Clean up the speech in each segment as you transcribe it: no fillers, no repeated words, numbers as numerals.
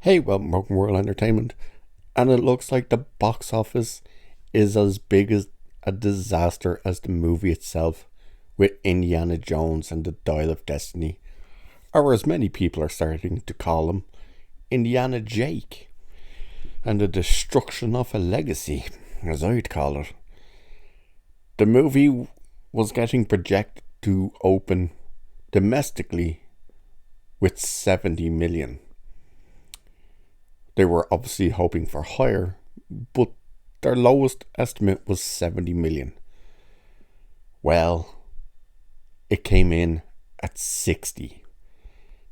Hey, welcome World Entertainment. And it looks like the box office is as big as a disaster as the movie itself, with Indiana Jones and the Dial of Destiny, or as many people are starting to call him, Indiana Jake, and the destruction of a legacy, as I'd call it. The movie was getting projected to open domestically with 70 million. They were obviously hoping for higher, but their lowest estimate was 70 million. Well, it came in at 60.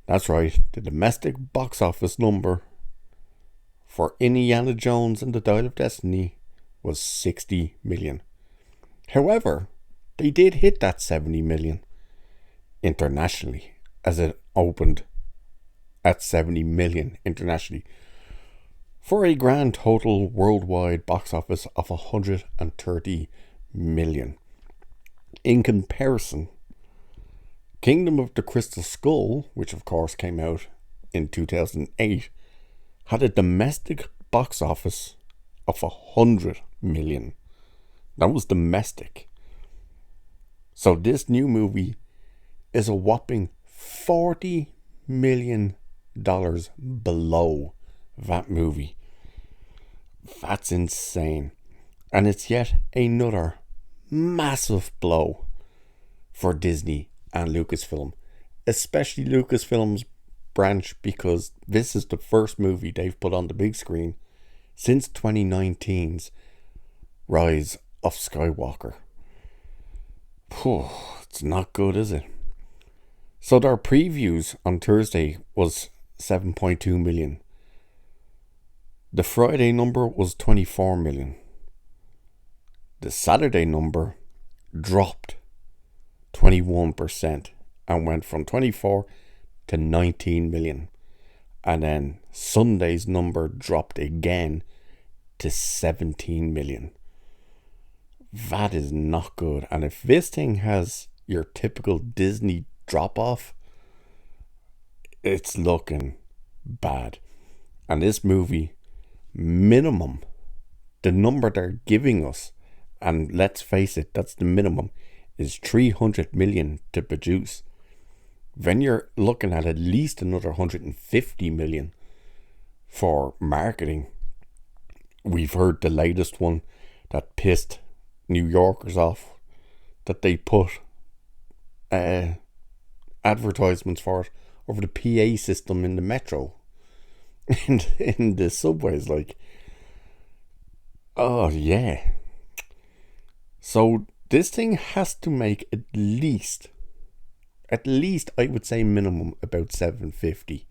That's right, the domestic box office number for Indiana Jones and the Dial of Destiny was 60 million. However, they did hit that 70 million internationally, as it opened at 70 million internationally, for a grand total worldwide box office of 130 million. In comparison, Kingdom of the Crystal Skull, which of course came out in 2008, had a domestic box office of 100 million. That was domestic. So this new movie is a whopping $40 million below that movie. That's insane. And it's yet another massive blow for Disney and Lucasfilm, especially Lucasfilm's branch, because this is the first movie they've put on the big screen since 2019's Rise of Skywalker. It's not good, is it? So their previews on Thursday was 7.2 million. The Friday number was 24 million. The Saturday number dropped 21% and went from 24 to 19 million. And then Sunday's number dropped again to 17 million. That is not good. And if this thing has your typical Disney drop off, it's looking bad. And this movie, minimum, the number they're giving us, and let's face it, that's the minimum, is 300 million to produce. Then you're looking at least another 150 million for marketing. We've heard the latest one that pissed New Yorkers off, that they put advertisements for it over the PA system in the metro, in the subways, like, oh yeah. So this thing has to make at least I would say minimum about 750,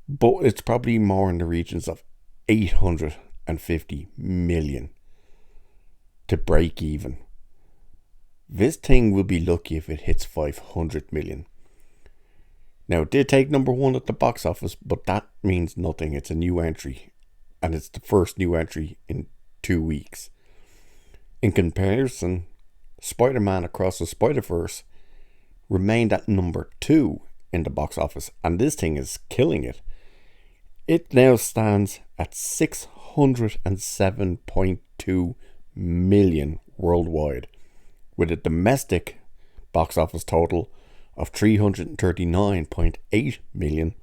but it's probably more in the regions of 850 million to break even. This thing will be lucky if it hits 500 million. Now, it did take number one at the box office, but that means nothing. It's a new entry, and it's the first new entry in 2 weeks. In comparison, Spider-Man Across the Spider-Verse remained at number 2 in the box office, and this thing is killing it. It now stands at 607.2 million worldwide, with a domestic box office total of 339.8 million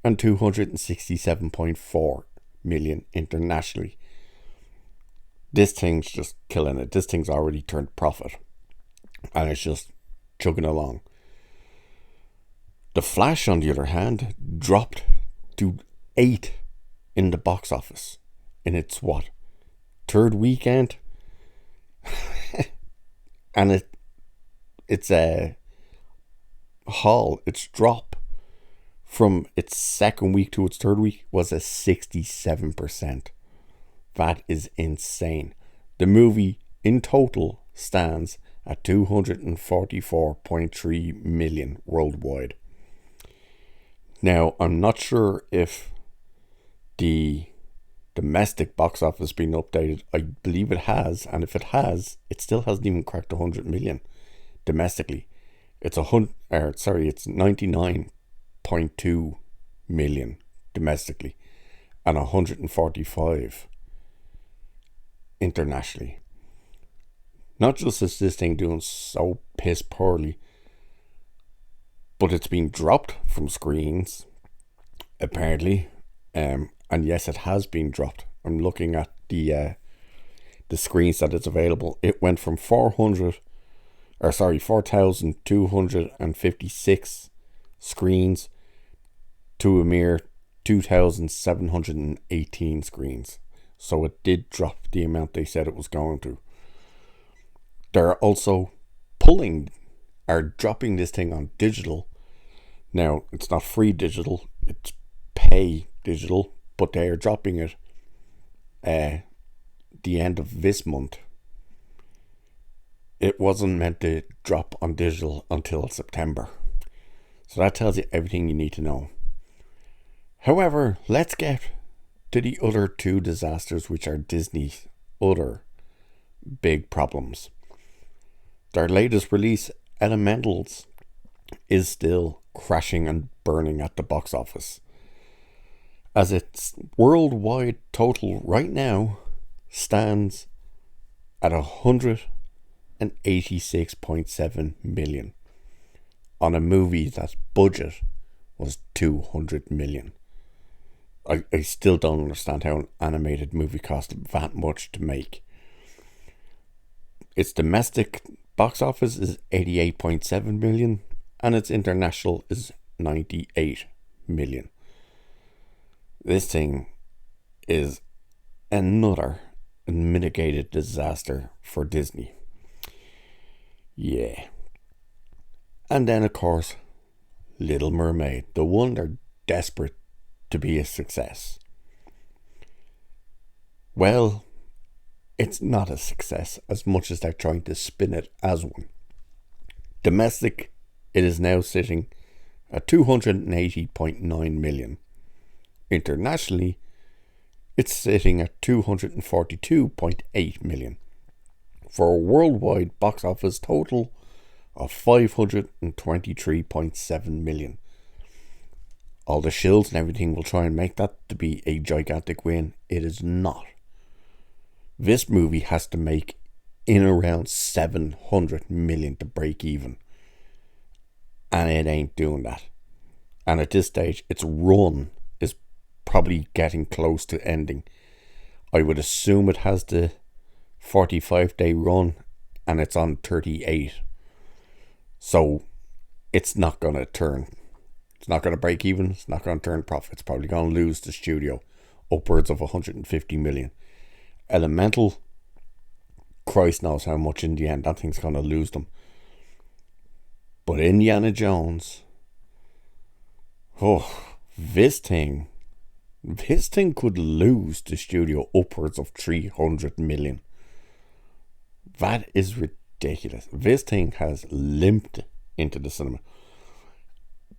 and 267.4 million internationally. This thing's just killing it. This thing's already turned profit, and it's just chugging along. The Flash, on the other hand, dropped to 8 in the box office in its third weekend. And its drop from its second week to its third week was a 67%. That is insane. The movie in total stands at 244.3 million worldwide. Now, I'm not sure if the domestic box office has been updated. I believe it has, and if it has, it still hasn't even cracked 100 million domestically. It's 99.2 million domestically and 145 internationally. Not just is this thing doing so piss poorly, but it's been dropped from screens, apparently. And yes, it has been dropped. I'm looking at the screens that it's available. It went from 4,256 screens to a mere 2,718 screens. So it did drop the amount they said it was going to. They're also dropping this thing on digital. Now, it's not free digital, it's pay digital, but they are dropping it the end of this month. It wasn't meant to drop on digital until September. So that tells you everything you need to know. However, let's get to the other two disasters, which are Disney's other big problems. Their latest release, Elementals, is still crashing and burning at the box office, as its worldwide total right now stands at 186.7 million on a movie that budget was 200 million. I still don't understand how an animated movie cost that much to make. Its domestic box office is 88.7 million and its international is 98 million. This thing is another mitigated disaster for Disney. Yeah. And then, of course, Little Mermaid, the one they're desperate to be a success. Well, it's not a success as much as they're trying to spin it as one. Domestic, it is now sitting at 280.9 million. Internationally, it's sitting at 242.8 million. For a worldwide box office total of 523.7 million. All the shills and everything will try and make that to be a gigantic win. It is not. This movie has to make in around 700 million to break even. And it ain't doing that. And at this stage, its run is probably getting close to ending. I would assume it has the 45-day run and it's on 38. So it's not going to turn. It's not going to break even. It's not going to turn profit. It's probably going to lose the studio upwards of 150 million. Elemental, Christ knows how much in the end. That thing's going to lose them. But Indiana Jones, this thing could lose the studio upwards of 300 million. That is ridiculous. This thing has limped into the cinema.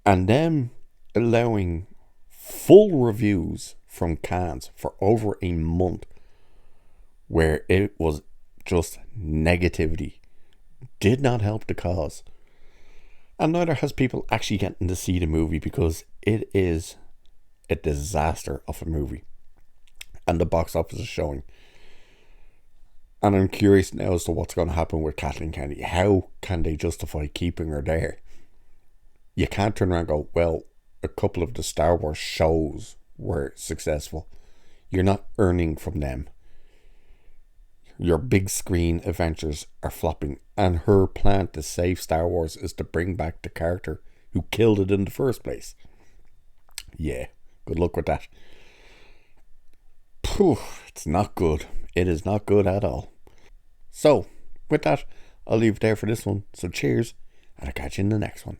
And them allowing full reviews from Cannes for over a month, where it was just negativity, did not help the cause. And neither has people actually getting to see the movie, because it is a disaster of a movie. And the box office is showing. And I'm curious now as to what's going to happen with Kathleen Kennedy. How can they justify keeping her there? You can't turn around and go, well, a couple of the Star Wars shows were successful. You're not earning from them. Your big screen adventures are flopping. And her plan to save Star Wars is to bring back the character who killed it in the first place. Yeah, good luck with that. It's not good. It is not good at all. So, with that, I'll leave it there for this one. So cheers, and I'll catch you in the next one.